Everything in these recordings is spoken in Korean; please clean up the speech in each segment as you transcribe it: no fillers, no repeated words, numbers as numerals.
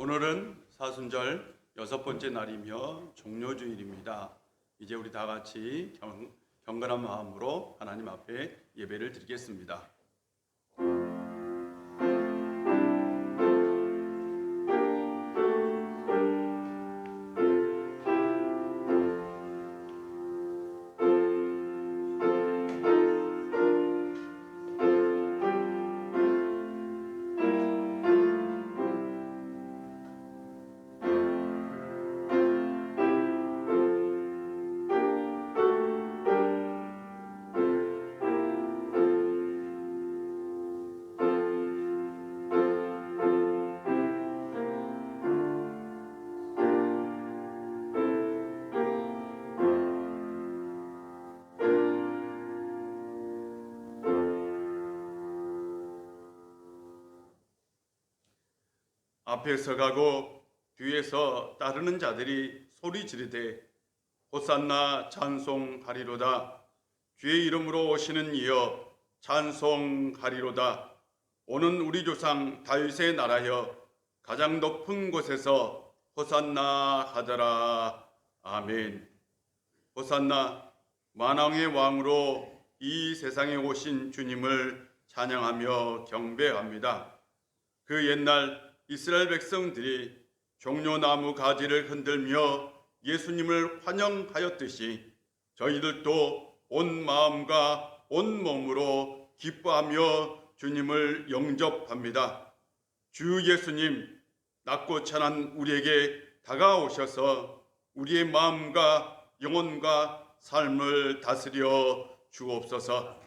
오늘은 사순절 6번째 날이며 종료주일입니다. 이제 우리 다 같이 경건한 마음으로 하나님 앞에 예배를 드리겠습니다. 앞에 서가고 뒤에서 따르는 자들이 소리 지르되 호산나 찬송하리로다. 주의 이름으로 오시는 이여 찬송하리로다. 오는 우리 조상 다윗의 나라여 가장 높은 곳에서 호산나 하더라. 아멘. 호산나, 만왕의 왕으로 이 세상에 오신 주님을 찬양하며 경배합니다. 그 옛날 이스라엘 백성들이 종려나무 가지를 흔들며 예수님을 환영하였듯이 저희들도 온 마음과 온 몸으로 기뻐하며 주님을 영접합니다. 주 예수님, 낮고 찬한 우리에게 다가오셔서 우리의 마음과 영혼과 삶을 다스려 주옵소서.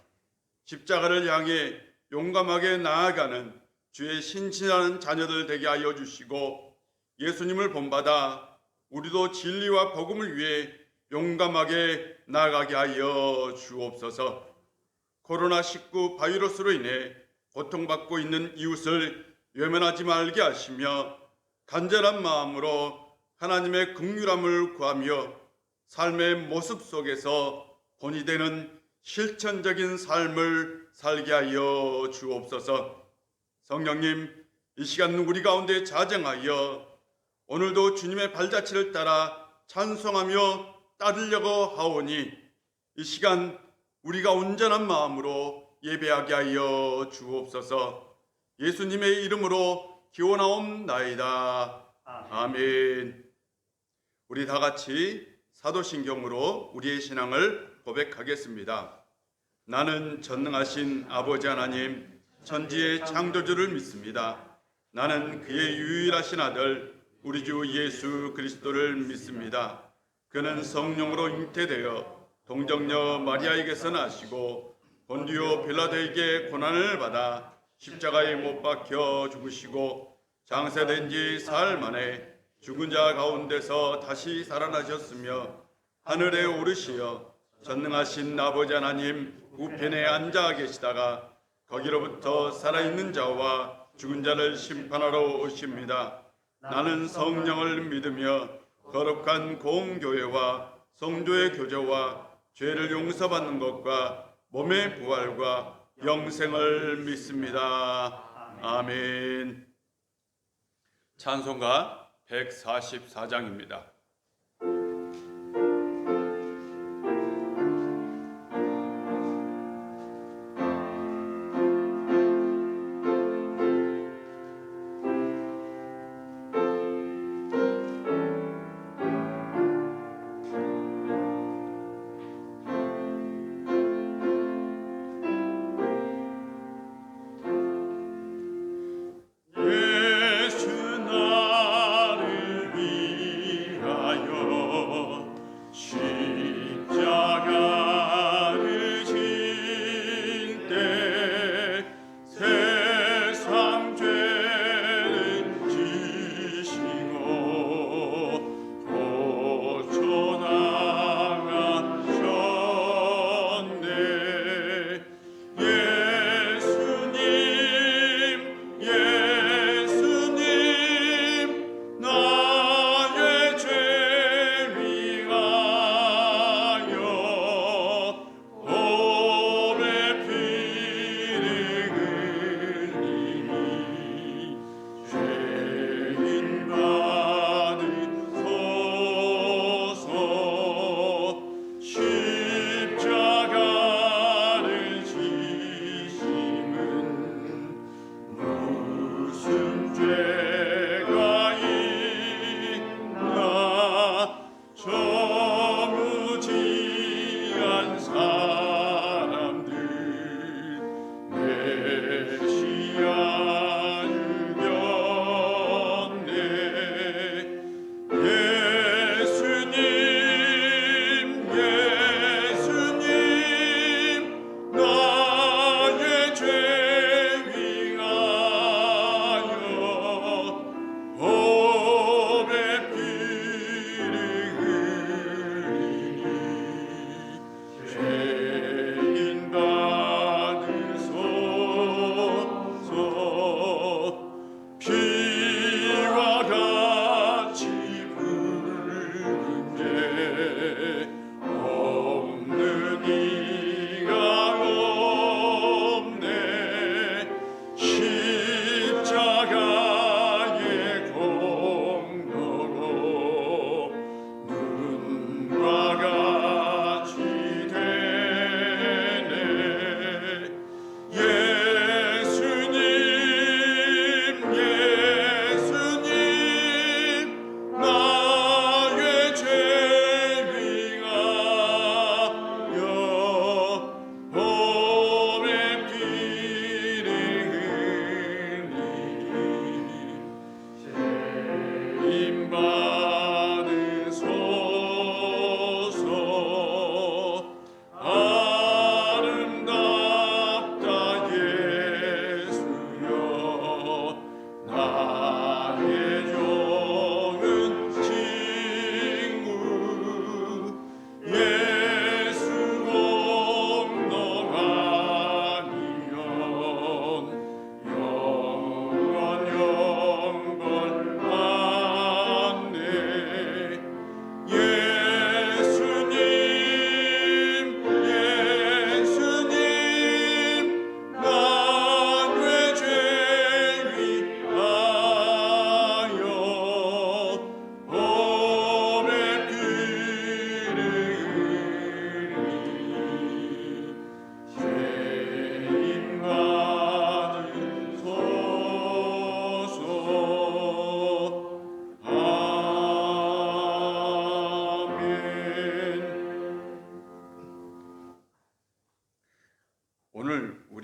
십자가를 향해 용감하게 나아가는 주의 신실한 자녀들 되게 하여 주시고 예수님을 본받아 우리도 진리와 복음을 위해 용감하게 나아가게 하여 주옵소서. 코로나19 바이러스로 인해 고통받고 있는 이웃을 외면하지 말게 하시며 간절한 마음으로 하나님의 긍휼함을 구하며 삶의 모습 속에서 본이 되는 실천적인 삶을 살게 하여 주옵소서. 성령님, 이 시간 우리 가운데 자정하여 오늘도 주님의 발자취를 따라 찬송하며 따르려고 하오니 이 시간 우리가 온전한 마음으로 예배하게 하여 주옵소서. 예수님의 이름으로 기원하옵나이다. 아멘. 우리 다 같이 사도신경으로 우리의 신앙을 고백하겠습니다. 나는 전능하신 아버지 하나님 천지의 창조주를 믿습니다. 나는 그의 유일하신 아들 우리 주 예수 그리스도를 믿습니다. 그는 성령으로 잉태되어 동정녀 마리아에게서 나시고 본디오 빌라도에게 고난을 받아 십자가에 못 박혀 죽으시고 장세된 지 사흘 만에 죽은 자 가운데서 다시 살아나셨으며 하늘에 오르시어 전능하신 아버지 하나님 우편에 앉아 계시다가 거기로부터 살아있는 자와 죽은 자를 심판하러 오십니다. 나는 성령을 믿으며 거룩한 공교회와 성도의 교제와 죄를 용서받는 것과 몸의 부활과 영생을 믿습니다. 아멘. 찬송가 144장입니다. 예수 나를 위하여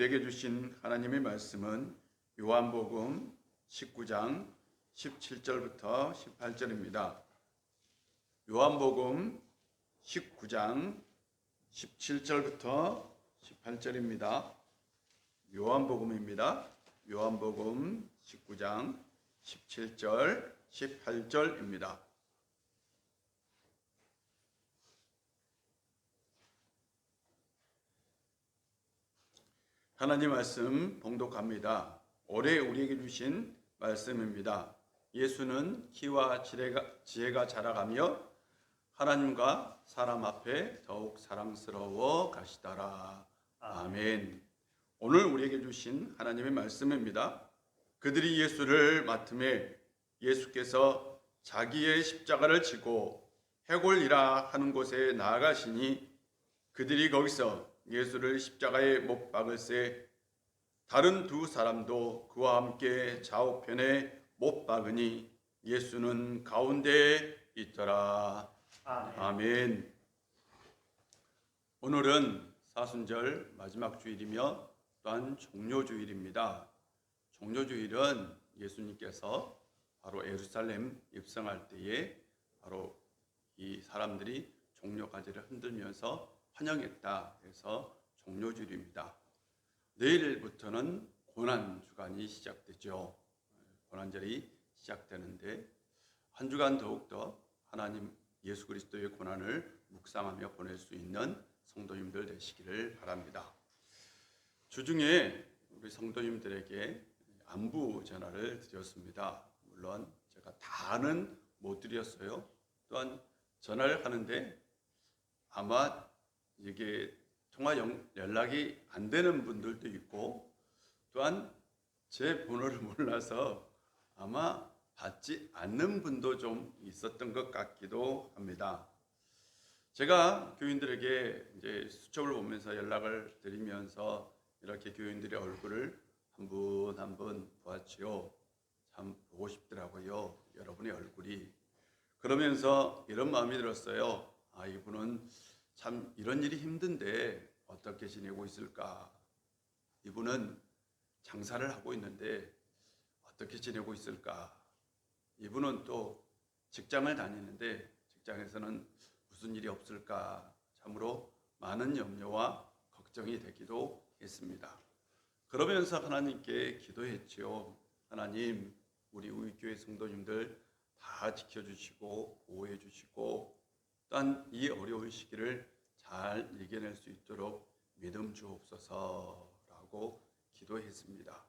우리에게 주신 하나님의 말씀은 요한복음 19장 17절부터 18절입니다. 요한복음 19장 17절부터 18절입니다. 요한복음입니다. 요한복음 19장 17절 18절입니다. 하나님 말씀 봉독합니다. 올해 우리에게 주신 말씀입니다. 예수는 키와 지혜가 자라가며 하나님과 사람 앞에 더욱 사랑스러워 가시더라. 아멘. 오늘 우리에게 주신 하나님의 말씀입니다. 그들이 예수를 맡음에 예수께서 자기의 십자가를 지고 해골이라 하는 곳에 나아가시니 그들이 거기서 예수를 십자가에 못 박을새 다른 두 사람도 그와 함께 좌우편에 못 박으니 예수는 가운데에 있더라. 아멘. 오늘은 사순절 마지막 주일이며 또한 종료주일입니다. 종료주일은 예수님께서 바로 예루살렘 입성할 때에 바로 이 사람들이 종려가지를 흔들면서 환영했다 해서 종료주일입니다. 내일부터는 고난주간이 시작되죠. 고난절이 시작되는데 한 주간 더욱더 하나님 예수 그리스도의 고난을 묵상하며 보낼 수 있는 성도님들 되시기를 바랍니다. 주중에 우리 성도님들에게 안부 전화를 드렸습니다. 물론 제가 다는 못 드렸어요. 또한 전화를 하는데 아마 이게 통화 연락이 안 되는 분들도 있고 또한 제 번호를 몰라서 아마 받지 않는 분도 좀 있었던 것 같기도 합니다. 제가 교인들에게 이제 수첩을 보면서 연락을 드리면서 이렇게 교인들의 얼굴을 한 분 한 분 보았지요. 참 보고 싶더라고요. 여러분의 얼굴이. 그러면서 이런 마음이 들었어요. 아, 이분은 참 이런 일이 힘든데 어떻게 지내고 있을까? 이분은 장사를 하고 있는데 어떻게 지내고 있을까? 이분은 또 직장을 다니는데 직장에서는 무슨 일이 없을까? 참으로 많은 염려와 걱정이 되기도 했습니다. 그러면서 하나님께 기도했지요. 하나님, 우리 우리교회 성도님들 다 지켜주시고 보호해 주시고 또한 이 어려운 시기를 잘 이겨낼 수 있도록 믿음 주옵소서라고 기도했습니다.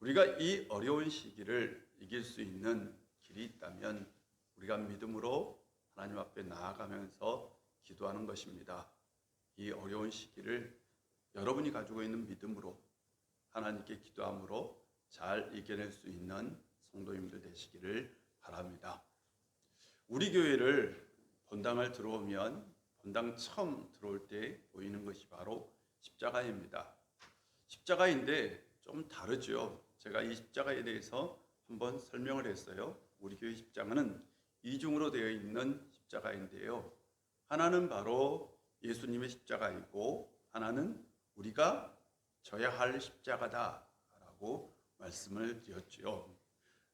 우리가 이 어려운 시기를 이길 수 있는 길이 있다면 우리가 믿음으로 하나님 앞에 나아가면서 기도하는 것입니다. 이 어려운 시기를 여러분이 가지고 있는 믿음으로 하나님께 기도함으로 잘 이겨낼 수 있는 성도님들 되시기를 바랍니다. 우리 교회를 본당을 들어오면 본당 처음 들어올 때 보이는 것이 바로 십자가입니다. 십자가인데 좀 다르죠. 제가 이 십자가에 대해서 한번 설명을 했어요. 우리 교회 십자가는 이중으로 되어 있는 십자가인데요. 하나는 바로 예수님의 십자가이고 하나는 우리가 져야 할 십자가다라고 말씀을 드렸죠.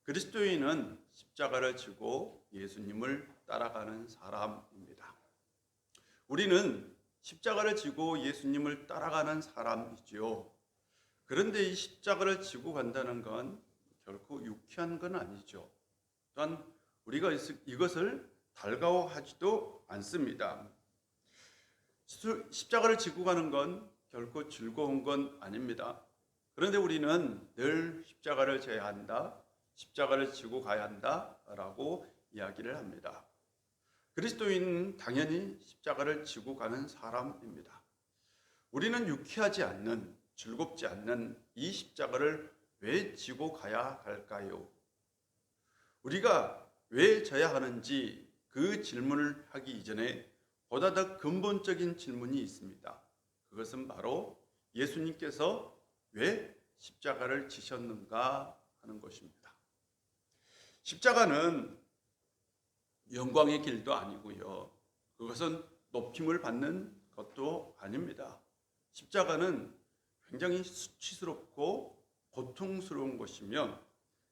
그리스도인은 십자가를 지고 예수님을 따라가는 사람입니다. 우리는 십자가를 지고 예수님을 따라가는 사람이지요. 그런데 이 십자가를 지고 간다는 건 결코 유쾌한 건 아니죠. 또한 우리가 이것을 달가워하지도 않습니다. 십자가를 지고 가는 건 결코 즐거운 건 아닙니다. 그런데 우리는 늘 십자가를 져야 한다, 십자가를 지고 가야 한다라고 이야기를 합니다. 그리스도인은 당연히 십자가를 지고 가는 사람입니다. 우리는 유쾌하지 않는, 즐겁지 않는 이 십자가를 왜 지고 가야 할까요? 우리가 왜 져야 하는지 그 질문을 하기 이전에 보다 더 근본적인 질문이 있습니다. 그것은 바로 예수님께서 왜 십자가를 지셨는가 하는 것입니다. 십자가는 영광의 길도 아니고요. 그것은 높임을 받는 것도 아닙니다. 십자가는 굉장히 수치스럽고 고통스러운 것이며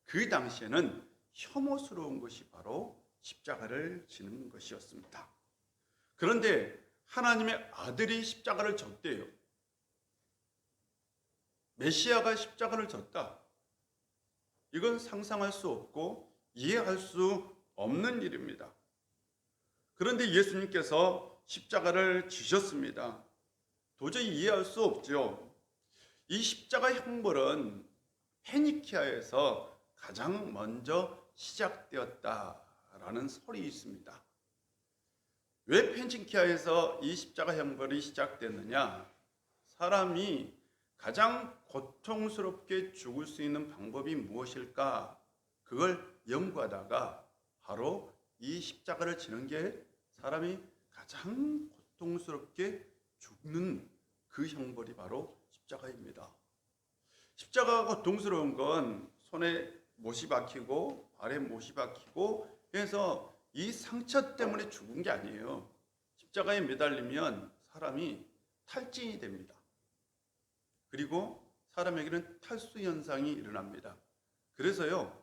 그 당시에는 혐오스러운 것이 바로 십자가를 지는 것이었습니다. 그런데 하나님의 아들이 십자가를 졌대요. 메시아가 십자가를 졌다. 이건 상상할 수 없고 이해할 수 없는 일입니다. 그런데 예수님께서 십자가를 지셨습니다. 도저히 이해할 수 없죠. 이 십자가 형벌은 페니키아에서 가장 먼저 시작되었다라는 설이 있습니다. 왜 페니키아에서 이 십자가 형벌이 시작됐느냐? 사람이 가장 고통스럽게 죽을 수 있는 방법이 무엇일까? 그걸 연구하다가 바로 이 십자가를 지는 게 사람이 가장 고통스럽게 죽는 그 형벌이 바로 십자가입니다. 십자가가 고통스러운 건 손에 못이 박히고 발에 못이 박히고 해서 이 상처 때문에 죽은 게 아니에요. 십자가에 매달리면 사람이 탈진이 됩니다. 그리고 사람에게는 탈수 현상이 일어납니다. 그래서요,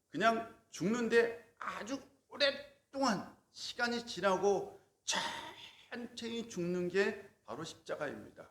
그냥 죽는데 아주 오랫동안 시간이 지나고 천천히 죽는 게 바로 십자가입니다.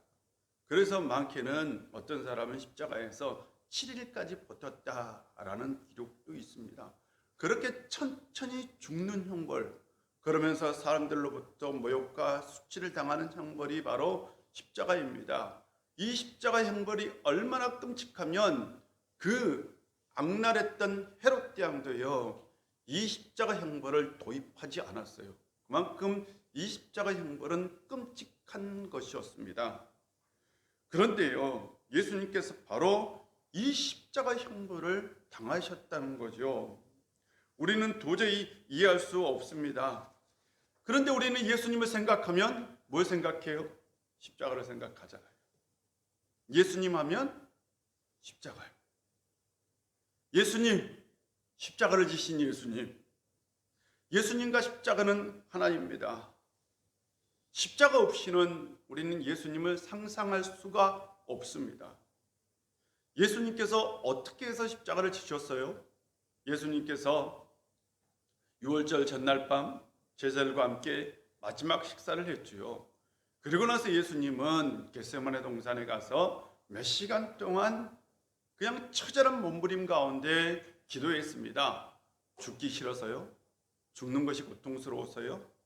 그래서 많게는 어떤 사람은 십자가에서 7일까지 버텼다라는 기록도 있습니다. 그렇게 천천히 죽는 형벌, 그러면서 사람들로부터 모욕과 수치를 당하는 형벌이 바로 십자가입니다. 이 십자가 형벌이 얼마나 끔찍하면 그 악랄했던 헤롯 대왕도요, 이 십자가 형벌을 도입하지 않았어요. 그만큼 이 십자가 형벌은 끔찍한 것이었습니다. 그런데요, 예수님께서 바로 이 십자가 형벌을 당하셨다는 거죠. 우리는 도저히 이해할 수 없습니다. 그런데 우리는 예수님을 생각하면 뭘 생각해요? 십자가를 생각하잖아요. 예수님 하면 십자가요. 예수님, 십자가를 지신 예수님. 예수님과 십자가는 하나입니다. 십자가 없이는 우리는 예수님을 상상할 수가 없습니다. 예수님께서 어떻게 해서 십자가를 지셨어요? 예수님께서 유월절 전날 밤 제자들과 함께 마지막 식사를 했지요. 그리고 나서 예수님은 겟세마네 동산에 가서 몇 시간 동안 그냥 처절한 몸부림 가운데 기도했습니다. 죽기 싫어서요? 죽는 것이 고통스러워서요?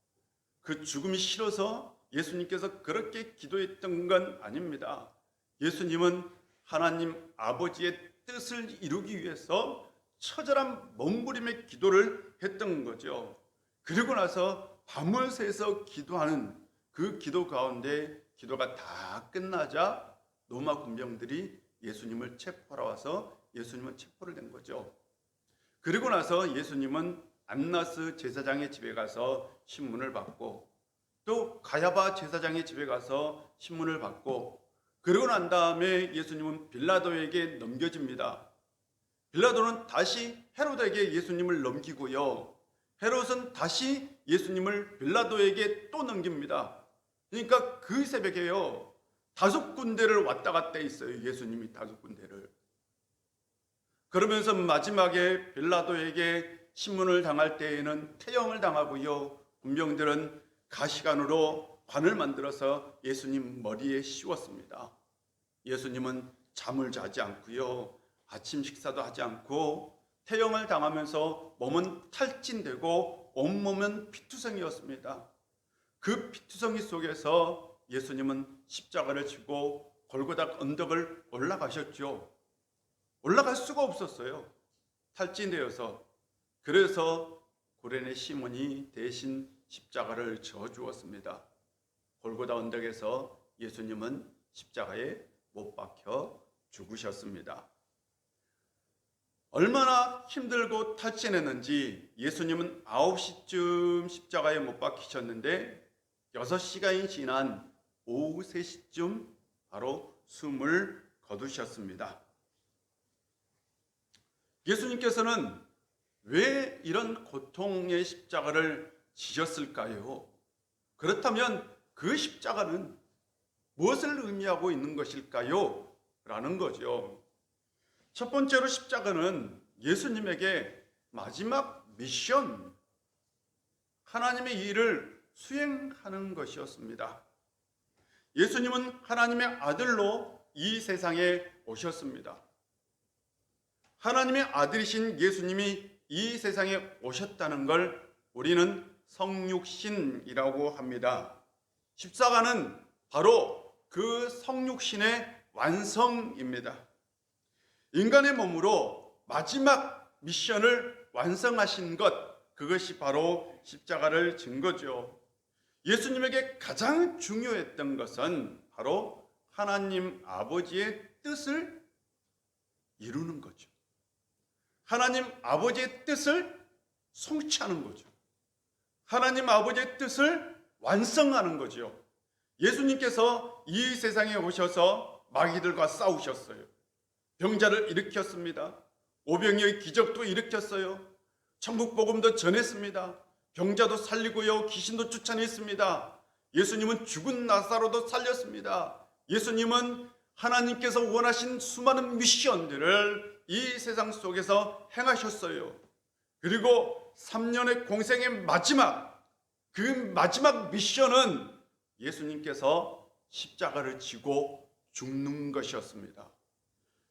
그 죽음이 싫어서 예수님께서 그렇게 기도했던 건 아닙니다. 예수님은 하나님 아버지의 뜻을 이루기 위해서 처절한 몸부림의 기도를 했던 거죠. 그리고 나서 밤을 새서 기도하는 그 기도 가운데 기도가 다 끝나자 로마 군병들이 예수님을 체포하러 와서 예수님은 체포를 된 거죠. 그리고 나서 예수님은 안나스 제사장의 집에 가서 신문을 받고 또 가야바 제사장의 집에 가서 신문을 받고 그러고 난 다음에 예수님은 빌라도에게 넘겨집니다. 빌라도는 다시 헤롯에게 예수님을 넘기고요. 헤롯은 다시 예수님을 빌라도에게 또 넘깁니다. 그러니까 그 새벽에요, 5군데를 왔다 갔다 했어요. 예수님이 5군데를. 그러면서 마지막에 빌라도에게 신문을 당할 때에는 태형을 당하고요. 군병들은 가시관으로 관을 만들어서 예수님 머리에 씌웠습니다. 예수님은 잠을 자지 않고요. 아침 식사도 하지 않고 태형을 당하면서 몸은 탈진되고 온몸은 피투성이었습니다. 그 피투성이 속에서 예수님은 십자가를 지고 골고다 언덕을 올라가셨죠. 올라갈 수가 없었어요. 탈진되어서. 그래서 구레네 시몬이 대신 십자가를 져주었습니다. 골고다 언덕에서 예수님은 십자가에 못 박혀 죽으셨습니다. 얼마나 힘들고 탈진했는지 예수님은 9시쯤 십자가에 못 박히셨는데 6시간이 지난 오후 3시쯤 바로 숨을 거두셨습니다. 예수님께서는 왜 이런 고통의 십자가를 지셨을까요? 그렇다면 그 십자가는 무엇을 의미하고 있는 것일까요? 라는 거죠. 첫 번째로 십자가는 예수님에게 마지막 미션, 하나님의 일을 수행하는 것이었습니다. 예수님은 하나님의 아들로 이 세상에 오셨습니다. 하나님의 아들이신 예수님이 이 세상에 오셨다는 걸 우리는 성육신이라고 합니다. 십자가는 바로 그 성육신의 완성입니다. 인간의 몸으로 마지막 미션을 완성하신 것, 그것이 바로 십자가를 진 거죠. 예수님에게 가장 중요했던 것은 바로 하나님 아버지의 뜻을 이루는 거죠. 하나님 아버지의 뜻을 성취하는 거죠. 하나님 아버지의 뜻을 완성하는 거죠. 예수님께서 이 세상에 오셔서 마귀들과 싸우셨어요. 병자를 일으켰습니다. 오병이의 기적도 일으켰어요. 천국 복음도 전했습니다. 병자도 살리고요, 귀신도 쫓아냈습니다. 예수님은 죽은 나사로도 살렸습니다. 예수님은 하나님께서 원하신 수많은 미션들을 이 세상 속에서 행하셨어요. 그리고 3년의 공생의 그 마지막 미션은 예수님께서 십자가를 지고 죽는 것이었습니다.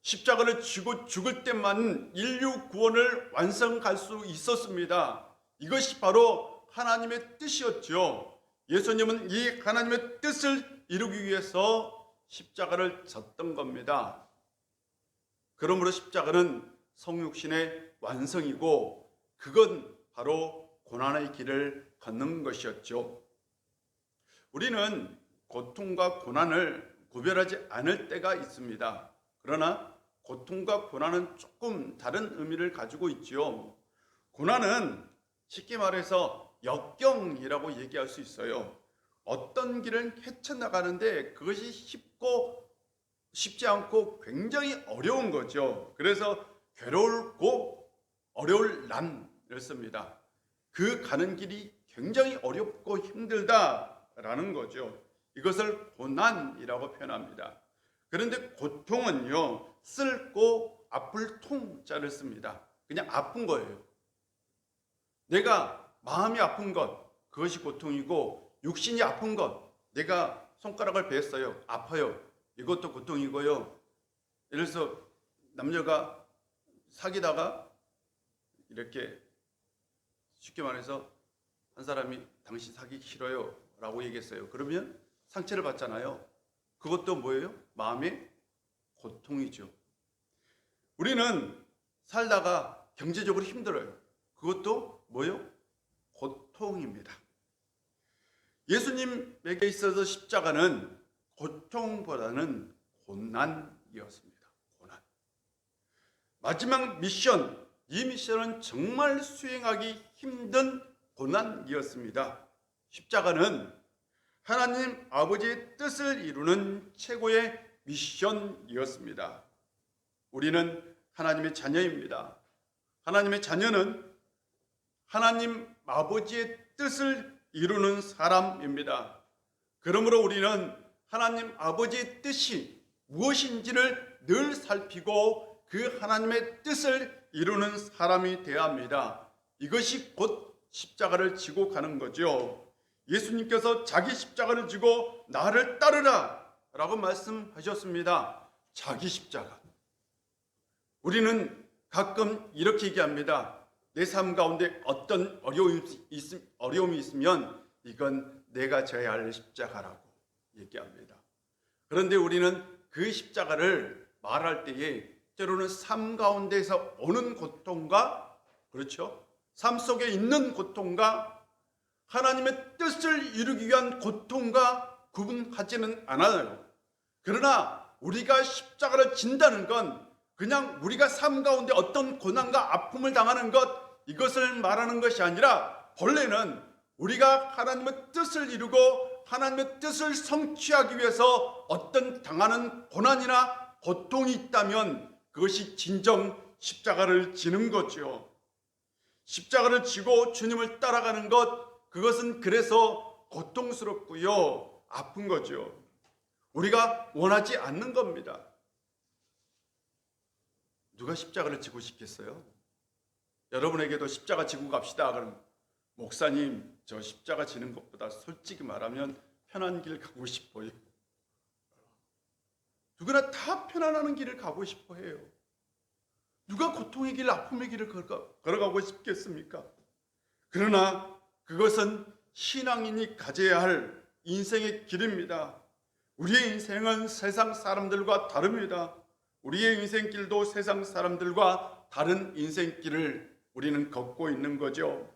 십자가를 지고 죽을 때만 인류 구원을 완성할 수 있었습니다. 이것이 바로 하나님의 뜻이었죠. 예수님은 이 하나님의 뜻을 이루기 위해서 십자가를 졌던 겁니다. 그러므로 십자가는 성육신의 완성이고, 그건 바로 고난의 길을 걷는 것이었죠. 우리는 고통과 고난을 구별하지 않을 때가 있습니다. 그러나 고통과 고난은 조금 다른 의미를 가지고 있지요. 고난은 쉽게 말해서 역경이라고 얘기할 수 있어요. 어떤 길을 헤쳐나가는데 그것이 쉽지 않고 굉장히 어려운 거죠. 그래서 괴롭고 어려울 난을 씁니다. 그 가는 길이 굉장히 어렵고 힘들다라는 거죠. 이것을 고난이라고 표현합니다. 그런데 고통은요, 쓸고 아플 통자를 씁니다. 그냥 아픈 거예요. 내가 마음이 아픈 것, 그것이 고통이고, 육신이 아픈 것, 내가 손가락을 베었어요, 아파요, 이것도 고통이고요. 예를 들어서 남녀가 사귀다가 이렇게 쉽게 말해서 한 사람이 당신 사귀기 싫어요 라고 얘기했어요. 그러면 상처를 받잖아요. 그것도 뭐예요? 마음의 고통이죠. 우리는 살다가 경제적으로 힘들어요. 그것도 뭐예요? 고통입니다. 예수님에게 있어서 십자가는 고통보다는 고난이었습니다. 고난. 마지막 미션, 이 미션은 정말 수행하기 힘든 고난이었습니다. 십자가는 하나님 아버지의 뜻을 이루는 최고의 미션이었습니다. 우리는 하나님의 자녀입니다. 하나님의 자녀는 하나님 아버지의 뜻을 이루는 사람입니다. 그러므로 우리는 하나님 아버지의 뜻이 무엇인지를 늘 살피고 그 하나님의 뜻을 이루는 사람이 되어야 합니다. 이것이 곧 십자가를 지고 가는 거죠. 예수님께서 자기 십자가를 지고 나를 따르라 라고 말씀하셨습니다. 자기 십자가. 우리는 가끔 이렇게 얘기합니다. 내 삶 가운데 어떤 어려움이 있으면 이건 내가 져야 할 십자가라고 얘기합니다. 그런데 우리는 그 십자가를 말할 때에 때로는 삶 가운데서 오는 고통과, 그렇죠? 삶 속에 있는 고통과 하나님의 뜻을 이루기 위한 고통과 구분하지는 않아요. 그러나 우리가 십자가를 진다는 건 그냥 우리가 삶 가운데 어떤 고난과 아픔을 당하는 것, 이것을 말하는 것이 아니라 본래는 우리가 하나님의 뜻을 이루고 하나님의 뜻을 성취하기 위해서 어떤 당하는 고난이나 고통이 있다면 그것이 진정 십자가를 지는 거죠. 십자가를 지고 주님을 따라가는 것, 그것은 그래서 고통스럽고요, 아픈 거죠. 우리가 원하지 않는 겁니다. 누가 십자가를 지고 싶겠어요? 여러분에게도 십자가 지고 갑시다. 그럼 목사님, 저 십자가 지는 것보다 솔직히 말하면 편한 길 가고 싶어요. 누구나 다 편안한 길을 가고 싶어 해요. 누가 고통의 길, 아픔의 길을 걸어가고 싶겠습니까? 그러나 그것은 신앙인이 가져야 할 인생의 길입니다. 우리의 인생은 세상 사람들과 다릅니다. 우리의 인생길도 세상 사람들과 다른 인생길을 우리는 걷고 있는 거죠.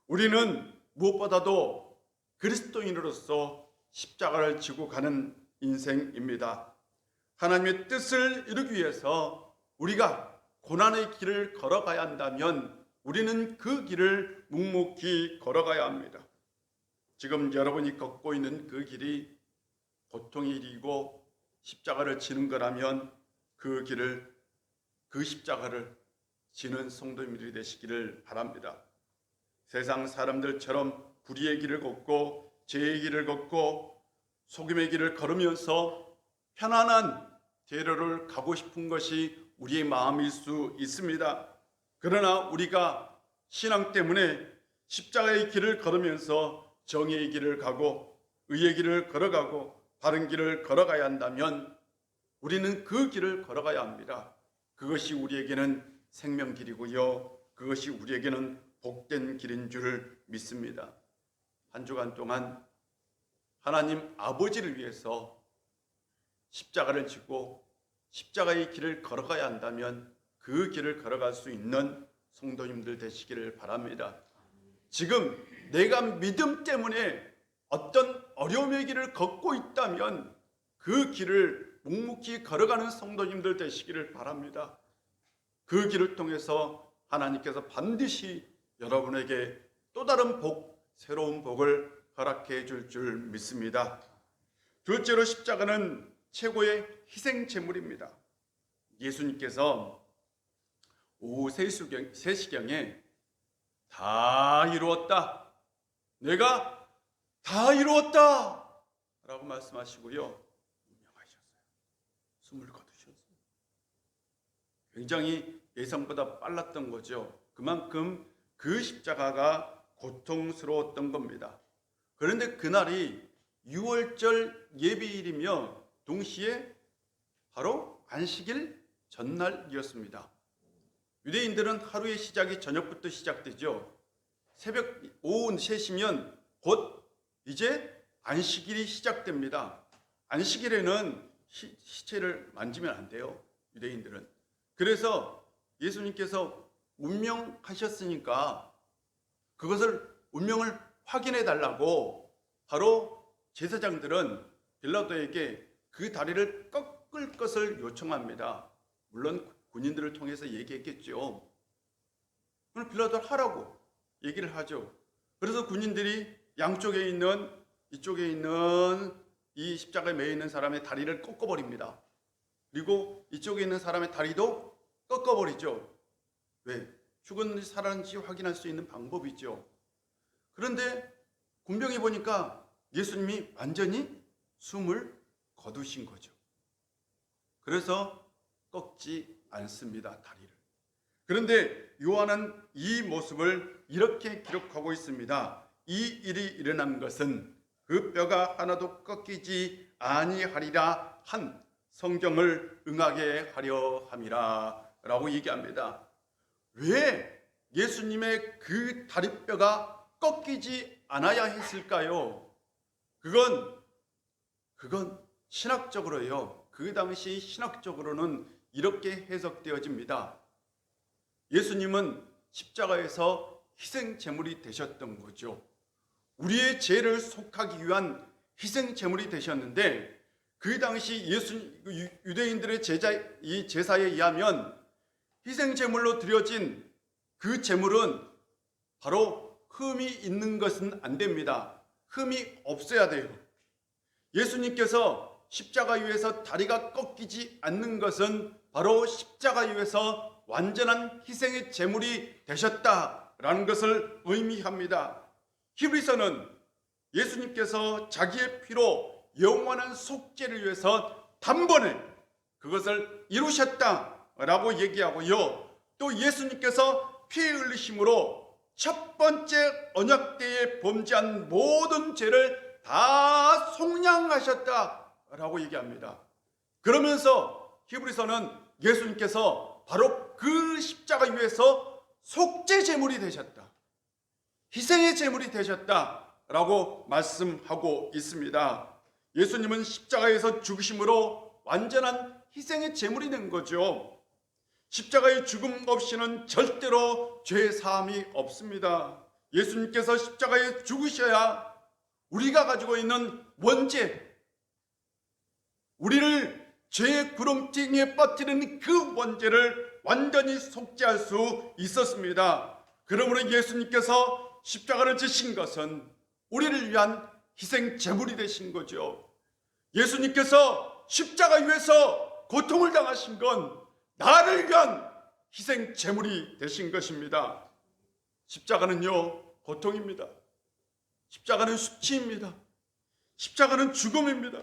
우리는 무엇보다도 그리스도인으로서 십자가를 지고 가는 인생입니다. 하나님의 뜻을 이루기 위해서 우리가 고난의 길을 걸어가야 한다면 우리는 그 길을 묵묵히 걸어가야 합니다. 지금 여러분이 걷고 있는 그 길이 고통의 길이고 십자가를 지는 거라면 그 길을, 그 십자가를 지는 성도님들이 되시기를 바랍니다. 세상 사람들처럼 불의의 길을 걷고 죄의 길을 걷고 속임의 길을 걸으면서 편안한 대로를 가고 싶은 것이 우리의 마음일 수 있습니다. 그러나 우리가 신앙 때문에 십자가의 길을 걸으면서 정의의 길을 가고 의의 길을 걸어가고 바른 길을 걸어가야 한다면 우리는 그 길을 걸어가야 합니다. 그것이 우리에게는 생명길이고요. 그것이 우리에게는 복된 길인 줄 믿습니다. 한 주간 동안 하나님 아버지를 위해서 십자가를 지고 십자가의 길을 걸어가야 한다면 그 길을 걸어갈 수 있는 성도님들 되시기를 바랍니다. 지금 내가 믿음 때문에 어떤 어려움의 길을 걷고 있다면 그 길을 묵묵히 걸어가는 성도님들 되시기를 바랍니다. 그 길을 통해서 하나님께서 반드시 여러분에게 또 다른 복, 새로운 복을 허락해 줄 믿습니다. 둘째로 십자가는 최고의 희생 제물입니다. 예수님께서 오후 3시경에 다 이루었다, 내가 다 이루었다 라고 말씀하시고요, 운명하셨어요. 숨을 거두셨어요. 굉장히 예상보다 빨랐던 거죠. 그만큼 그 십자가가 고통스러웠던 겁니다. 그런데 그날이 6월절 예비일이며 동시에 바로 안식일 전날이었습니다. 유대인들은 하루의 시작이 저녁부터 시작되죠. 새벽 오후 3시면 곧 이제 안식일이 시작됩니다. 안식일에는 시체를 만지면 안 돼요, 유대인들은. 그래서 예수님께서 운명하셨으니까 그것을 운명을 확인해 달라고 바로 제사장들은 빌라도에게 그 다리를 꺾을 것을 요청합니다. 물론 군인들을 통해서 얘기했겠죠. 그럼 빌라도를 하라고 얘기를 하죠. 그래서 군인들이 양쪽에 있는, 이쪽에 있는 이 십자가에 매여 있는 사람의 다리를 꺾어버립니다. 그리고 이쪽에 있는 사람의 다리도 꺾어버리죠. 왜? 죽었는지 살았는지 확인할 수 있는 방법이죠. 그런데 군병이 보니까 예수님이 완전히 숨을 거두신 거죠. 그래서 꺾지 않습니다, 다리를. 그런데 요한은 이 모습을 이렇게 기록하고 있습니다. 이 일이 일어난 것은 그 뼈가 하나도 꺾이지 아니하리라 한 성경을 응하게 하려 함이라 라고 얘기합니다. 왜 예수님의 그 다리뼈가 꺾이지 않아야 했을까요? 그건 신학적으로요. 그 당시 신학적으로는 이렇게 해석되어집니다. 예수님은 십자가에서 희생 제물이 되셨던 거죠. 우리의 죄를 속하기 위한 희생 제물이 되셨는데, 그 당시 유대인들의 이 제사에 의하면 희생 제물로 드려진 그 제물은 바로 흠이 있는 것은 안 됩니다. 흠이 없어야 돼요. 예수님께서 십자가 위에서 다리가 꺾이지 않는 것은 바로 십자가 위에서 완전한 희생의 제물이 되셨다라는 것을 의미합니다. 히브리서는 예수님께서 자기의 피로 영원한 속죄를 위해서 단번에 그것을 이루셨다 라고 얘기하고요. 또 예수님께서 피 흘리심으로 첫 번째 언약궤에 범죄한 모든 죄를 다 속량하셨다라고 얘기합니다. 그러면서 히브리서는 예수님께서 바로 그 십자가 위에서 속죄 제물이 되셨다, 희생의 제물이 되셨다라고 말씀하고 있습니다. 예수님은 십자가에서 죽으심으로 완전한 희생의 제물이 된 거죠. 십자가의 죽음 없이는 절대로 죄 사함이 없습니다. 예수님께서 십자가에 죽으셔야 우리가 가지고 있는 원죄, 우리를 죄의 구렁텅이에 빠뜨리는 그 원죄를 완전히 속죄할 수 있었습니다. 그러므로 예수님께서 십자가를 지신 것은 우리를 위한 희생 제물이 되신 거죠. 예수님께서 십자가 위에서 고통을 당하신 건 나를 위한 희생 제물이 되신 것입니다. 십자가는요, 고통입니다. 십자가는 수치입니다. 십자가는 죽음입니다.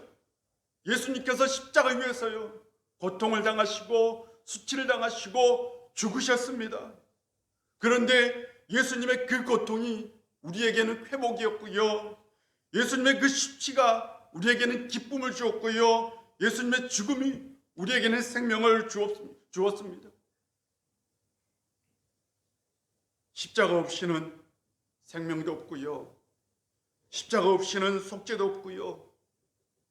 예수님께서 십자가 위에서요, 고통을 당하시고 수치를 당하시고 죽으셨습니다. 그런데 예수님의 그 고통이 우리에게는 회복이었고요, 예수님의 그 수치가 우리에게는 기쁨을 주었고요, 예수님의 죽음이 우리에게는 생명을 주었습니다. 십자가 없이는 생명도 없고요, 십자가 없이는 속죄도 없고요,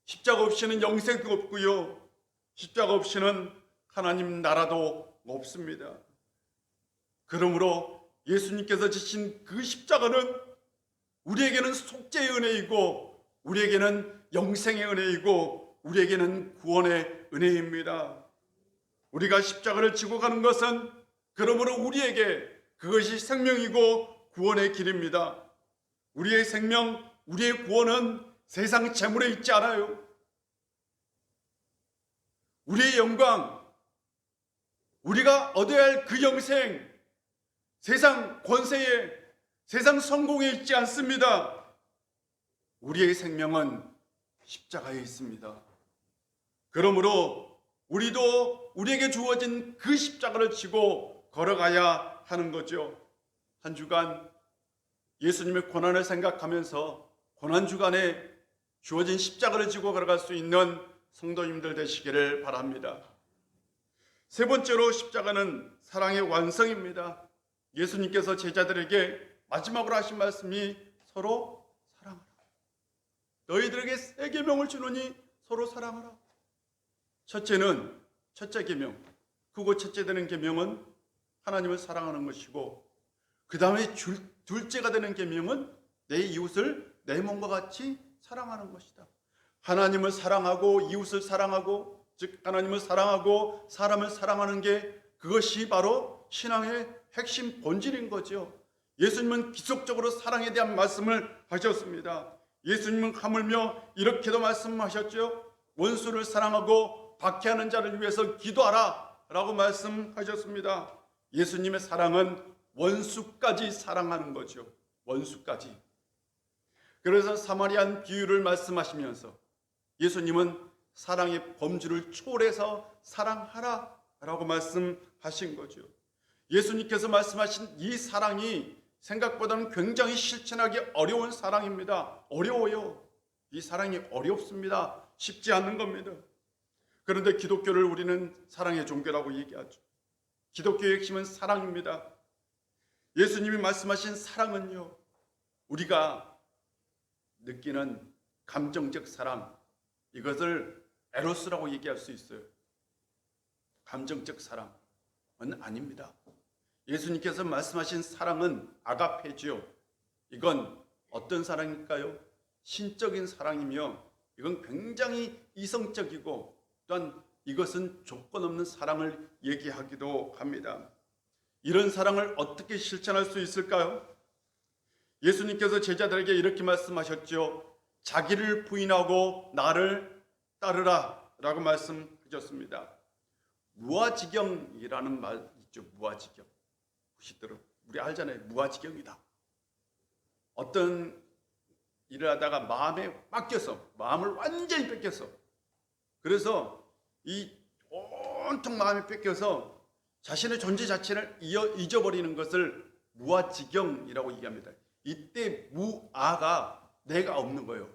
십자가 없이는 영생도 없고요, 십자가 없이는 하나님 나라도 없습니다. 그러므로 예수님께서 지신 그 십자가는 우리에게는 속죄의 은혜이고, 우리에게는 영생의 은혜이고, 우리에게는 구원의 은혜입니다. 우리가 십자가를 지고 가는 것은 그러므로 우리에게 그것이 생명이고 구원의 길입니다. 우리의 생명, 우리의 구원은 세상 재물에 있지 않아요. 우리의 영광, 우리가 얻어야 할 그 영생, 세상 권세에, 세상 성공에 있지 않습니다. 우리의 생명은 십자가에 있습니다. 그러므로 우리도 우리에게 주어진 그 십자가를 지고 걸어가야 하는 거죠. 한 주간 예수님의 고난을 생각하면서 고난주간에 주어진 십자가를 지고 걸어갈 수 있는 성도님들 되시기를 바랍니다. 세 번째로 십자가는 사랑의 완성입니다. 예수님께서 제자들에게 마지막으로 하신 말씀이 서로 사랑하라. 너희들에게 새 계명을 주노니 서로 사랑하라. 첫째 계명, 크고 첫째 되는 계명은 하나님을 사랑하는 것이고, 그 다음에 둘째가 되는 계명은 내 이웃을 내 몸과 같이 사랑하는 것이다. 하나님을 사랑하고 이웃을 사랑하고, 즉 하나님을 사랑하고 사람을 사랑하는 게 그것이 바로 신앙의 핵심 본질인 거죠. 예수님은 기속적으로 사랑에 대한 말씀을 하셨습니다. 예수님은 하물며 이렇게도 말씀하셨죠. 원수를 사랑하고 박해하는 자를 위해서 기도하라 라고 말씀하셨습니다. 예수님의 사랑은 원수까지 사랑하는 거죠. 원수까지. 그래서 사마리안 비유를 말씀하시면서 예수님은 사랑의 범주를 초월해서 사랑하라 라고 말씀하신 거죠. 예수님께서 말씀하신 이 사랑이 생각보다는 굉장히 실천하기 어려운 사랑입니다. 어려워요. 이 사랑이 어렵습니다. 쉽지 않는 겁니다. 그런데 기독교를 우리는 사랑의 종교라고 얘기하죠. 기독교의 핵심은 사랑입니다. 예수님이 말씀하신 사랑은요, 우리가 느끼는 감정적 사랑, 이것을 에로스라고 얘기할 수 있어요. 감정적 사랑은 아닙니다. 예수님께서 말씀하신 사랑은 아가페지요. 이건 어떤 사랑일까요? 신적인 사랑이며, 이건 굉장히 이성적이고, 또한 이것은 조건 없는 사랑을 얘기하기도 합니다. 이런 사랑을 어떻게 실천할 수 있을까요? 예수님께서 제자들에게 이렇게 말씀하셨죠. 자기를 부인하고 나를 따르라 라고 말씀하셨습니다. 무아지경이라는 말 있죠. 무아지경. 우리 알잖아요. 무아지경이다. 어떤 일을 하다가 마음을 완전히 뺏겨서, 그래서 이 온통 마음이 뺏겨서 자신의 존재 자체를 잊어버리는 것을 무아지경이라고 얘기합니다. 이때 무아가 내가 없는 거예요.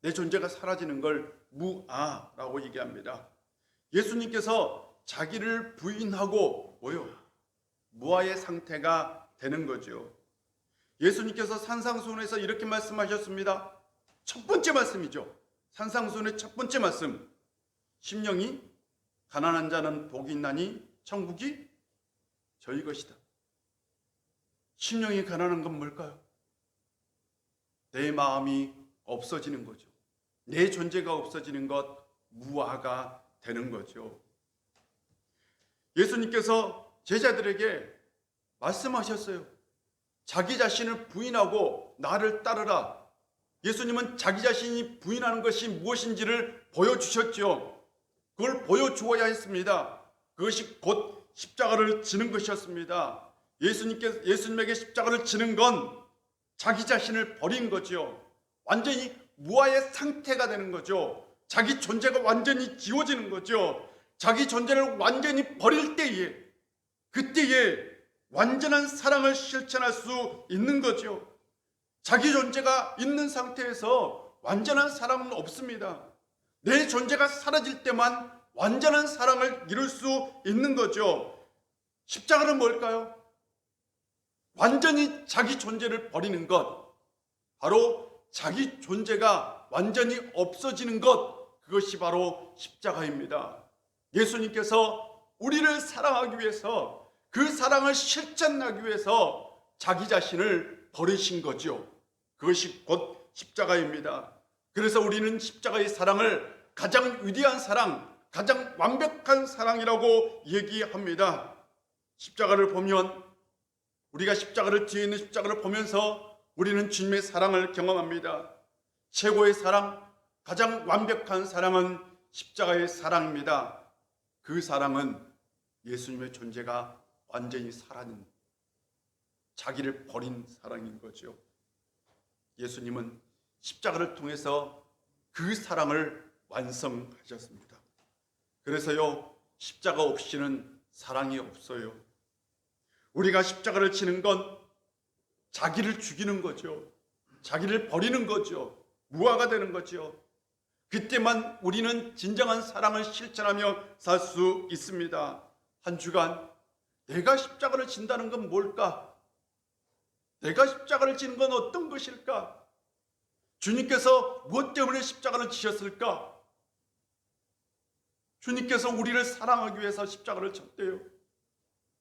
내 존재가 사라지는 걸 무아라고 얘기합니다. 예수님께서 자기를 부인하고 무아의 상태가 되는 거죠. 예수님께서 산상수훈에서 이렇게 말씀하셨습니다. 첫 번째 말씀이죠. 산상수훈의 첫 번째 말씀. 심령이 가난한 자는 복이 있나니 천국이 저희 것이다. 심령이 가난한 건 뭘까요? 내 마음이 없어지는 거죠. 내 존재가 없어지는 것, 무아가 되는 거죠. 예수님께서 제자들에게 말씀하셨어요. 자기 자신을 부인하고 나를 따르라. 예수님은 자기 자신이 부인하는 것이 무엇인지를 보여주셨죠. 그걸 보여주어야 했습니다. 그것이 곧 십자가를 지는 것이었습니다. 예수님에게 십자가를 지는 건 자기 자신을 버린 거죠. 완전히 무아의 상태가 되는 거죠. 자기 존재가 완전히 지워지는 거죠. 자기 존재를 완전히 버릴 때에, 그때에 완전한 사랑을 실천할 수 있는 거죠. 자기 존재가 있는 상태에서 완전한 사랑은 없습니다. 내 존재가 사라질 때만 완전한 사랑을 이룰 수 있는 거죠. 십자가는 뭘까요? 완전히 자기 존재를 버리는 것, 바로 자기 존재가 완전히 없어지는 것, 그것이 바로 십자가입니다. 예수님께서 우리를 사랑하기 위해서, 그 사랑을 실천하기 위해서 자기 자신을 버리신 거죠. 그것이 곧 십자가입니다. 그래서 우리는 십자가의 사랑을 가장 위대한 사랑, 가장 완벽한 사랑이라고 얘기합니다. 십자가를 보면, 우리가 십자가를 뒤에 있는 십자가를 보면서 우리는 주님의 사랑을 경험합니다. 최고의 사랑, 가장 완벽한 사랑은 십자가의 사랑입니다. 그 사랑은 예수님의 존재가 완전히 사라진, 자기를 버린 사랑인 거죠. 예수님은 십자가를 통해서 그 사랑을 완성하셨습니다. 그래서요, 십자가 없이는 사랑이 없어요. 우리가 십자가를 치는 건 자기를 죽이는 거죠. 자기를 버리는 거죠. 무아가 되는 거죠. 그때만 우리는 진정한 사랑을 실천하며 살 수 있습니다. 한 주간 내가 십자가를 진다는 건 뭘까? 내가 십자가를 지는 건 어떤 것일까? 주님께서 무엇 때문에 십자가를 지셨을까? 주님께서 우리를 사랑하기 위해서 십자가를 쳤대요.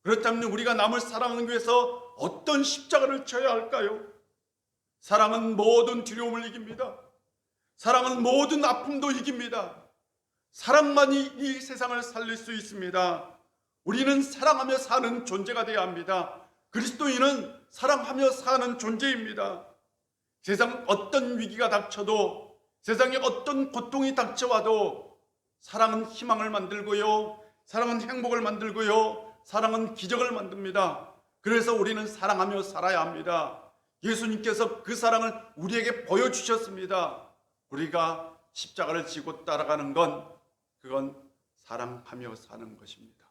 그렇다면 우리가 남을 사랑하기 위해서 어떤 십자가를 쳐야 할까요? 사랑은 모든 두려움을 이깁니다. 사랑은 모든 아픔도 이깁니다. 사랑만이 이 세상을 살릴 수 있습니다. 우리는 사랑하며 사는 존재가 되어야 합니다. 그리스도인은 사랑하며 사는 존재입니다. 세상 어떤 위기가 닥쳐도, 세상에 어떤 고통이 닥쳐와도 사랑은 희망을 만들고요, 사랑은 행복을 만들고요, 사랑은 기적을 만듭니다. 그래서 우리는 사랑하며 살아야 합니다. 예수님께서 그 사랑을 우리에게 보여주셨습니다. 우리가 십자가를 지고 따라가는 건, 그건 사랑하며 사는 것입니다.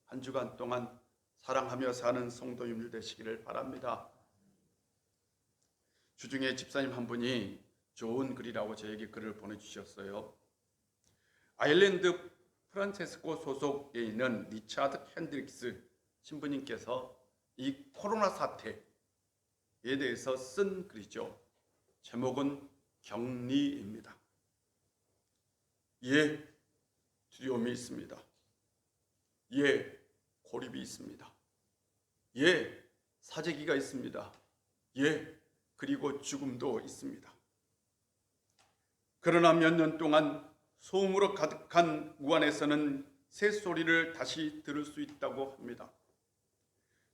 한 주간 동안 사랑하며 사는 성도님들 되시기를 바랍니다. 주중에 집사님 한 분이 좋은 글이라고 저에게 글을 보내주셨어요. 아일랜드 프란체스코 소속에 있는 리차드 핸드릭스 신부님께서 이 코로나 사태에 대해서 쓴 글이죠. 제목은 격리입니다. 예, 두려움이 있습니다. 예, 고립이 있습니다. 예, 사재기가 있습니다. 예, 그리고 죽음도 있습니다. 그러나 몇 년 동안 소음으로 가득한 우한에서는 새소리를 다시 들을 수 있다고 합니다.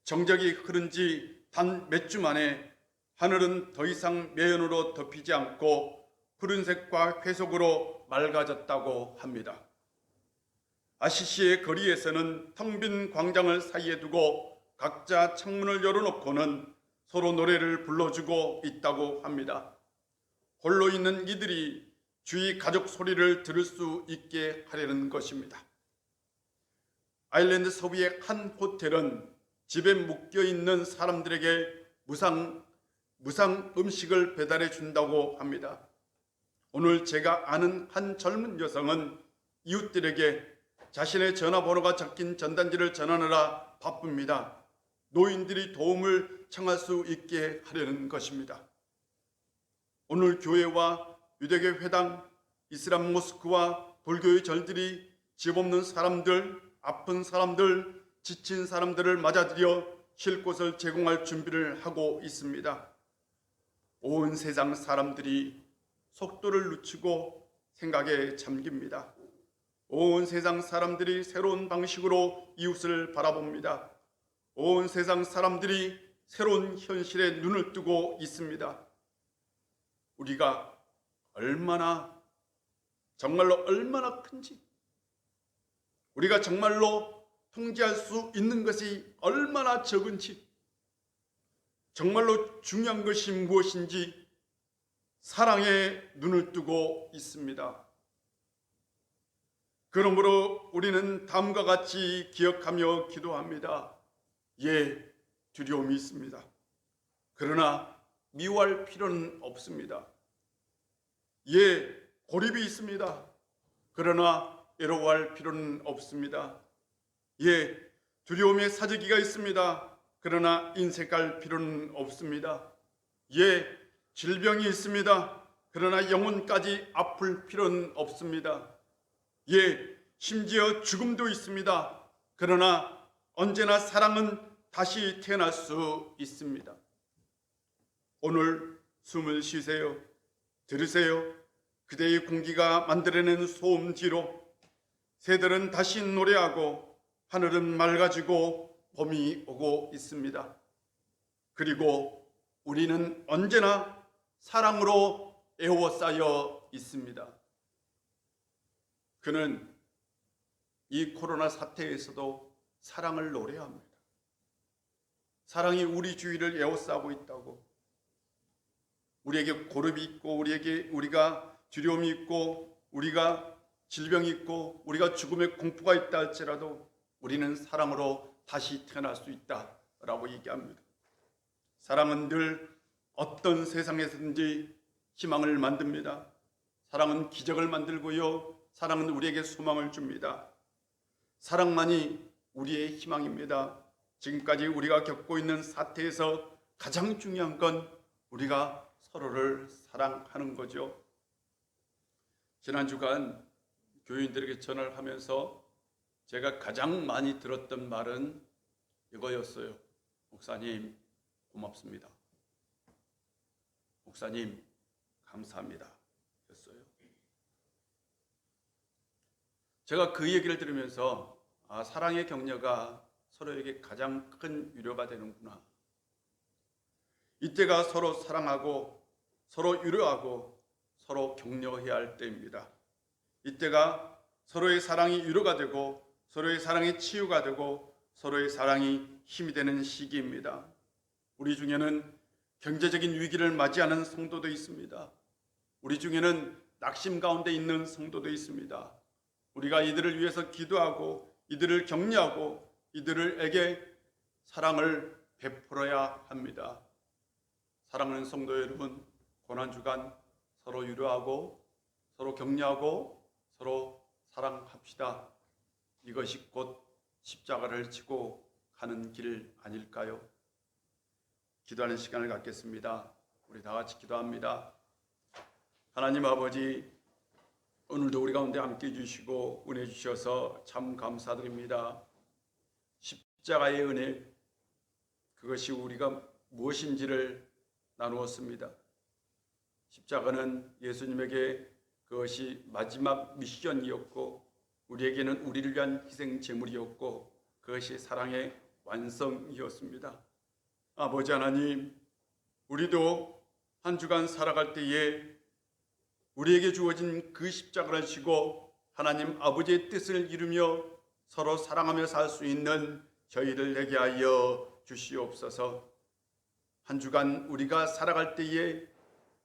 정적이 흐른 지 단 몇 주 만에 하늘은 더 이상 매연으로 덮이지 않고 푸른색과 회색으로 맑아졌다고 합니다. 아시시의 거리에서는 텅 빈 광장을 사이에 두고 각자 창문을 열어놓고는 서로 노래를 불러주고 있다고 합니다. 홀로 있는 이들이 주위 가족 소리를 들을 수 있게 하려는 것입니다. 아일랜드 서부의 한 호텔은 집에 묶여 있는 사람들에게 무상 음식을 배달해 준다고 합니다. 오늘 제가 아는 한 젊은 여성은 이웃들에게 자신의 전화번호가 적힌 전단지를 전하느라 바쁩니다. 노인들이 도움을 청할 수 있게 하려는 것입니다. 오늘 교회와 유대교 회당, 이슬람 모스크와 불교의 절들이 집 없는 사람들, 아픈 사람들, 지친 사람들을 맞아들여 쉴 곳을 제공할 준비를 하고 있습니다. 온 세상 사람들이 속도를 늦추고 생각에 잠깁니다. 온 세상 사람들이 새로운 방식으로 이웃을 바라봅니다. 온 세상 사람들이 새로운 현실에 눈을 뜨고 있습니다. 우리가 정말로 얼마나 큰지, 우리가 정말로 통제할 수 있는 것이 얼마나 적은지, 정말로 중요한 것이 무엇인지 사랑에 눈을 뜨고 있습니다. 그러므로 우리는 다음과 같이 기억하며 기도합니다. 예, 두려움이 있습니다. 그러나 미워할 필요는 없습니다. 예, 고립이 있습니다. 그러나 애로워할 필요는 없습니다. 예, 두려움의 사재기가 있습니다. 그러나 인색할 필요는 없습니다. 예, 질병이 있습니다. 그러나 영혼까지 아플 필요는 없습니다. 예, 심지어 죽음도 있습니다. 그러나 언제나 사랑은 다시 태어날 수 있습니다. 오늘 숨을 쉬세요. 들으세요. 그대의 공기가 만들어낸 소음 뒤로 새들은 다시 노래하고 하늘은 맑아지고 봄이 오고 있습니다. 그리고 우리는 언제나 사랑으로 에워싸여 있습니다. 그는 이 코로나 사태에서도 사랑을 노래합니다. 사랑이 우리 주위를 에워싸고 있다고. 우리에게 고립이 있고 우리가 두려움이 있고 우리가 질병이 있고 우리가 죽음의 공포가 있다 할지라도 우리는 사랑으로 다시 태어날 수 있다라고 얘기합니다. 사랑은 늘 어떤 세상에서든지 희망을 만듭니다. 사랑은 기적을 만들고요. 사랑은 우리에게 소망을 줍니다. 사랑만이 우리의 희망입니다. 지금까지 우리가 겪고 있는 사태에서 가장 중요한 건 우리가 서로를 사랑하는 거죠. 지난 주간 교인들에게 전화를 하면서 제가 가장 많이 들었던 말은 이거였어요. 목사님 고맙습니다. 목사님 감사합니다. 였어요. 제가 그 얘기를 들으면서 사랑의 격려가 서로에게 가장 큰 위로가 되는구나. 이때가 서로 사랑하고 서로 위로하고 서로 격려해야 할 때입니다. 이때가 서로의 사랑이 위로가 되고 서로의 사랑이 치유가 되고 서로의 사랑이 힘이 되는 시기입니다. 우리 중에는 경제적인 위기를 맞이하는 성도도 있습니다. 우리 중에는 낙심 가운데 있는 성도도 있습니다. 우리가 이들을 위해서 기도하고 이들을 격려하고 이들에게 사랑을 베풀어야 합니다. 사랑하는 성도 여러분, 고난주간 서로 위로하고 서로 격려하고 서로 사랑합시다. 이것이 곧 십자가를 지고 가는 길 아닐까요? 기도하는 시간을 갖겠습니다. 우리 다 같이 기도합니다. 하나님 아버지, 오늘도 우리 가운데 함께 해주시고 은혜 주셔서 참 감사드립니다. 십자가의 은혜, 그것이 우리가 무엇인지를 나누었습니다. 십자가는 예수님에게 그것이 마지막 미션이었고 우리에게는 우리를 위한 희생 제물이었고 그것이 사랑의 완성이었습니다. 아버지 하나님, 우리도 한 주간 살아갈 때에 우리에게 주어진 그 십자가를 지고 하나님 아버지의 뜻을 이루며 서로 사랑하며 살 수 있는 저희를 되게 하여 주시옵소서. 한 주간 우리가 살아갈 때에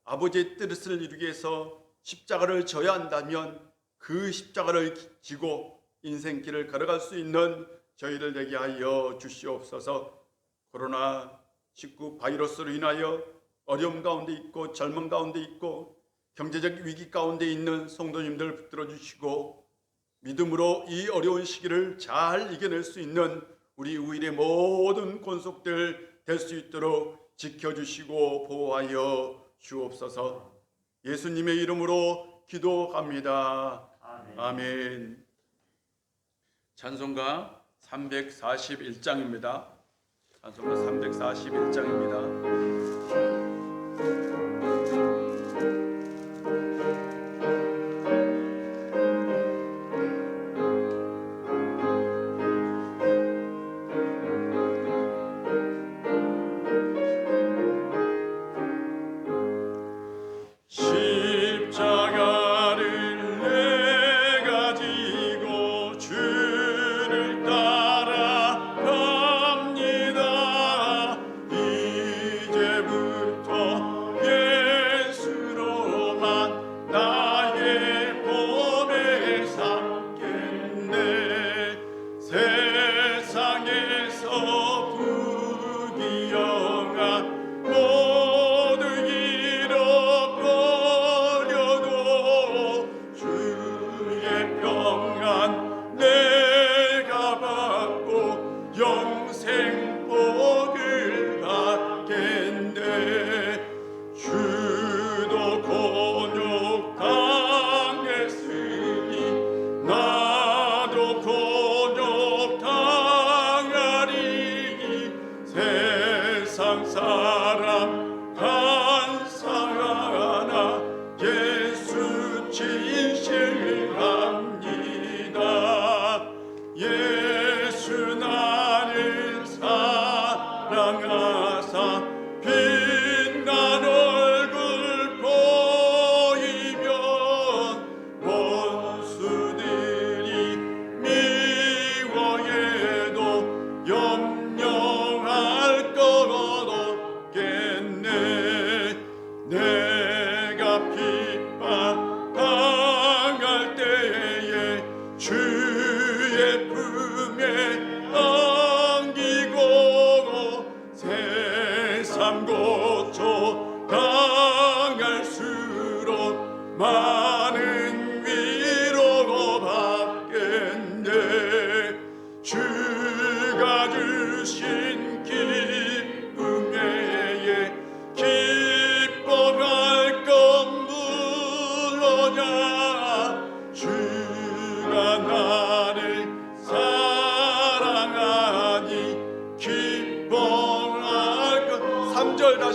아버지의 뜻을 이루기 위해서 십자가를 져야 한다면 그 십자가를 지고 인생길을 걸어갈 수 있는 저희들 되게 하여 주시옵소서. 코로나19 바이러스로 인하여 어려움 가운데 있고 절망 가운데 있고 경제적 위기 가운데 있는 성도님들 붙들어 주시고 믿음으로 이 어려운 시기를 잘 이겨낼 수 있는 우리 우일의 모든 권속들 될 수 있도록 지켜주시고 보호하여 주옵소서. 예수님의 이름으로 기도합니다. 아멘. 찬송가 341장입니다. 찬송가 341장입니다.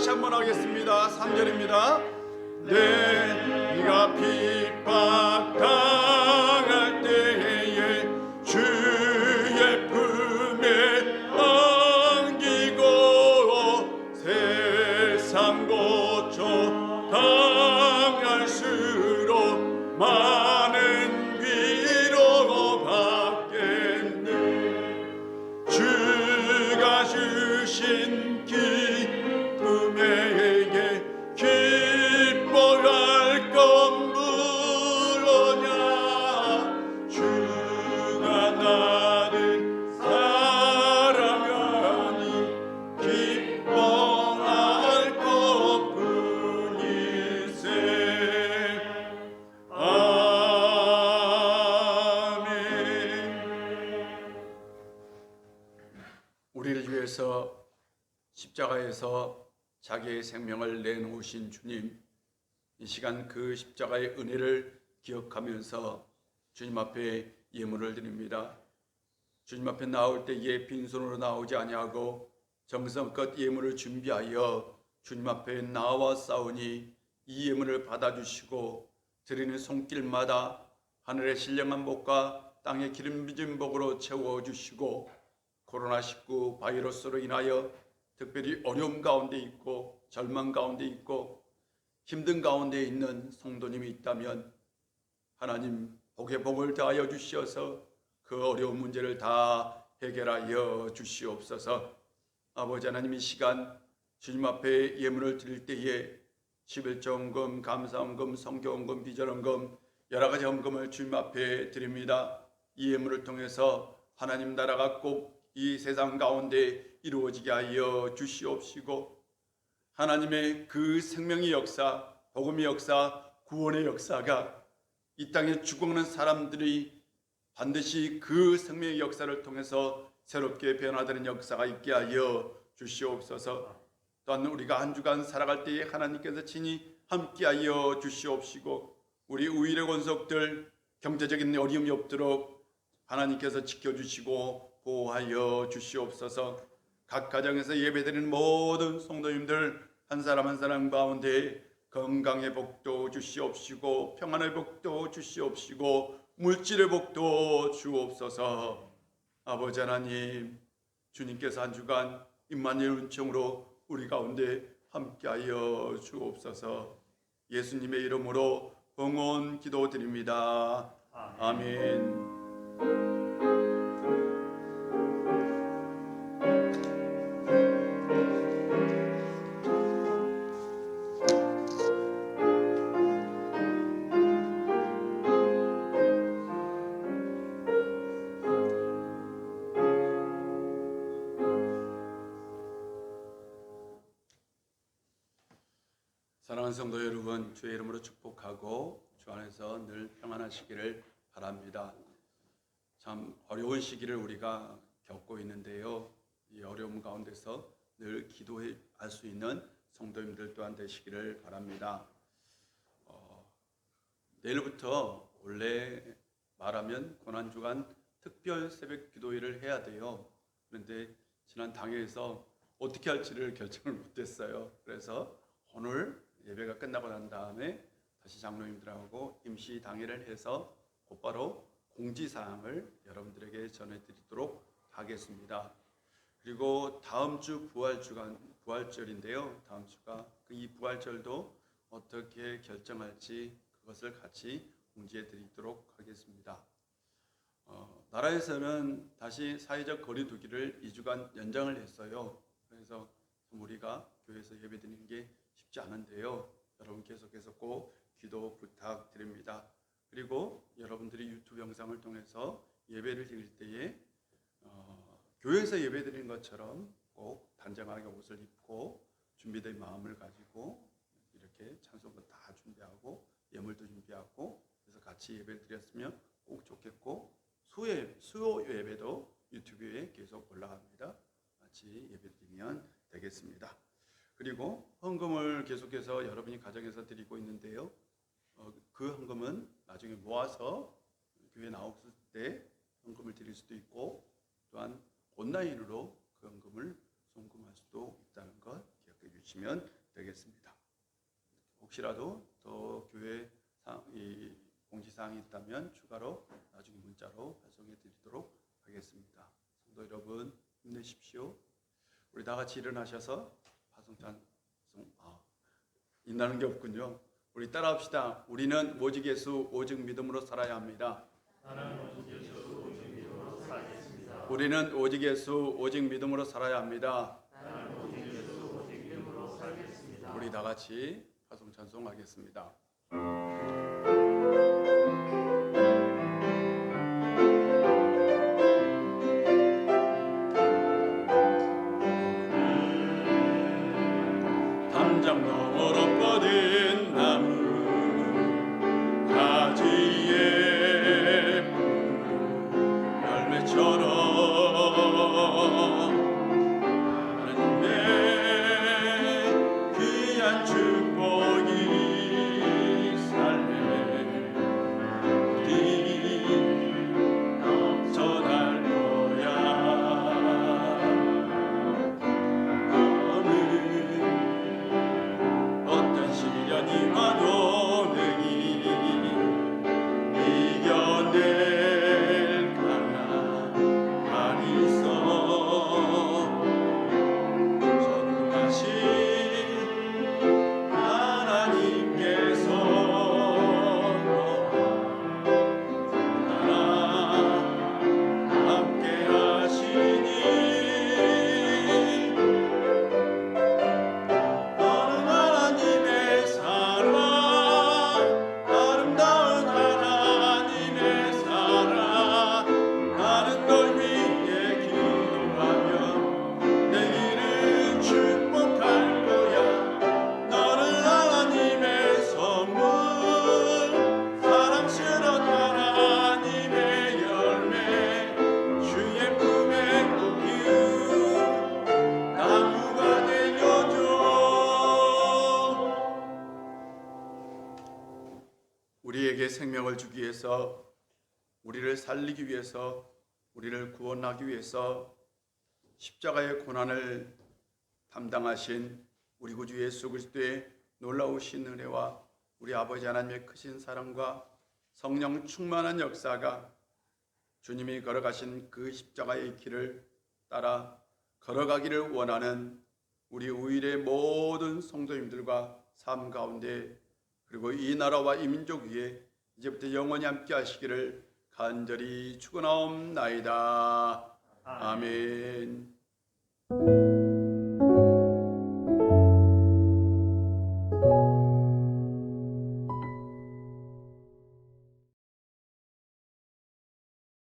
다시 한번 하겠습니다. 3절입니다. 내가 핍박당할 때에 주의 품에 안기고 세상 고초 당할수록 많은 위로 받겠네. 주가 주신 기쁨에게 기뻐할 건 무엇냐. 주가 나를 사랑하니 기뻐할 것뿐일세. 아멘. 우리를 위해서 십자가에서 자기의 생명을 내놓으신 주님, 이 시간 그 십자가의 은혜를 기억하면서 주님 앞에 예물을 드립니다. 주님 앞에 나올 때에 빈손으로 나오지 아니하고 정성껏 예물을 준비하여 주님 앞에 나와 싸우니 이 예물을 받아주시고 드리는 손길마다 하늘의 신령한 복과 땅의 기름진 복으로 채워주시고 코로나19 바이러스로 인하여 특별히 어려움 가운데 있고 절망 가운데 있고 힘든 가운데 있는 성도님이 있다면 하나님 복의 복을 더하여 주시어서 그 어려운 문제를 다 해결하여 주시옵소서. 아버지 하나님, 이 시간 주님 앞에 예물을 드릴 때에 11조헌금, 감사헌금, 성교헌금, 비전헌금 여러 가지 헌금을 주님 앞에 드립니다. 이 예물을 통해서 하나님 나라가 꼭 이 세상 가운데 이루어지게 하여 주시옵시고, 하나님의 그 생명의 역사, 복음의 역사, 구원의 역사가 이 땅에 죽어가는 사람들이 반드시 그 생명의 역사를 통해서 새롭게 변화되는 역사가 있게 하여 주시옵소서. 또한 우리가 한 주간 살아갈 때에 하나님께서 친히 함께하여 주시옵시고, 우리 우일의 권속들 경제적인 어려움이 없도록 하나님께서 지켜주시고 보호하여 주시옵소서. 각 가정에서 예배드리는 모든 성도님들 한 사람 한 사람 가운데 건강의 복도 주시옵시고, 평안의 복도 주시옵시고, 물질의 복도 주옵소서. 아버지 하나님, 주님께서 한 주간 임마누엘 은총으로 우리 가운데 함께하여 주옵소서. 예수님의 이름으로 봉헌 기도드립니다. 아멘. 사랑하는 성도 여러분, 주의 이름으로 축복하고 주 안에서 늘 평안하시기를 바랍니다. 참 어려운 시기를 우리가 겪고 있는데요, 이 어려움 가운데서 늘 기도할 수 있는 성도님들 또한 되시기를 바랍니다. 내일부터 원래 말하면 고난주간 특별 새벽 기도회를 해야 돼요. 그런데 지난 당회에서 어떻게 할지를 결정을 못했어요. 그래서 오늘 예배가 끝나고 난 다음에 다시 장로님들하고 임시 당회를 해서 곧바로 공지사항을 여러분들에게 전해드리도록 하겠습니다. 그리고 다음 주 부활절인데요. 다음 주가 이 부활절도 어떻게 결정할지 그것을 같이 공지해드리도록 하겠습니다. 나라에서는 다시 사회적 거리두기를 2주간 연장을 했어요. 그래서 우리가 교회에서 예배드리는 게 쉽지 않은데요, 여러분 계속해서 꼭 기도 부탁드립니다. 그리고 여러분들이 유튜브 영상을 통해서 예배를 드릴 때에 교회에서 예배드리는 것처럼 꼭 단정하게 옷을 입고 준비된 마음을 가지고 이렇게 찬송도 다 준비하고 예물도 준비하고 그래서 같이 예배를 드렸으면 꼭 좋겠고, 수요 예배도 유튜브에 계속 올라갑니다. 같이 예배드리면 되겠습니다. 그리고 헌금을 계속해서 여러분이 가정에서 드리고 있는데요, 그 헌금은 나중에 모아서 교회 나왔을 때 헌금을 드릴 수도 있고, 또한 온라인으로 그 헌금을 송금할 수도 있다는 것 기억해 주시면 되겠습니다. 혹시라도 더 교회 이 공지사항이 있다면 추가로 나중에 문자로 발송해 드리도록 하겠습니다. 성도 여러분 힘내십시오. 우리 다 같이 일어나셔서 인나는 게 없군요. 우리 따라합시다. 우리는 오직 예수 오직 믿음으로 살아야 합니다. 우리는 오직 예수 오직 믿음으로 살아야 합니다. 우리 다 같이 파송 찬송하겠습니다. 담장 너머로 뻗은 나무 가지에 열매처럼 하나님의 귀한 축복이 살래 어디 넘쳐날 거야. 생명을 주기 위해서, 우리를 살리기 위해서, 우리를 구원하기 위해서 십자가의 고난을 담당하신 우리 구주 예수 그리스도의 놀라우신 은혜와 우리 아버지 하나님의 크신 사랑과 성령 충만한 역사가 주님이 걸어가신 그 십자가의 길을 따라 걸어가기를 원하는 우리 우일의 모든 성도님들과 삶 가운데, 그리고 이 나라와 이 민족 위에 이제부터 영원히 함께 하시기를 간절히 축원하옵나이다. 아멘.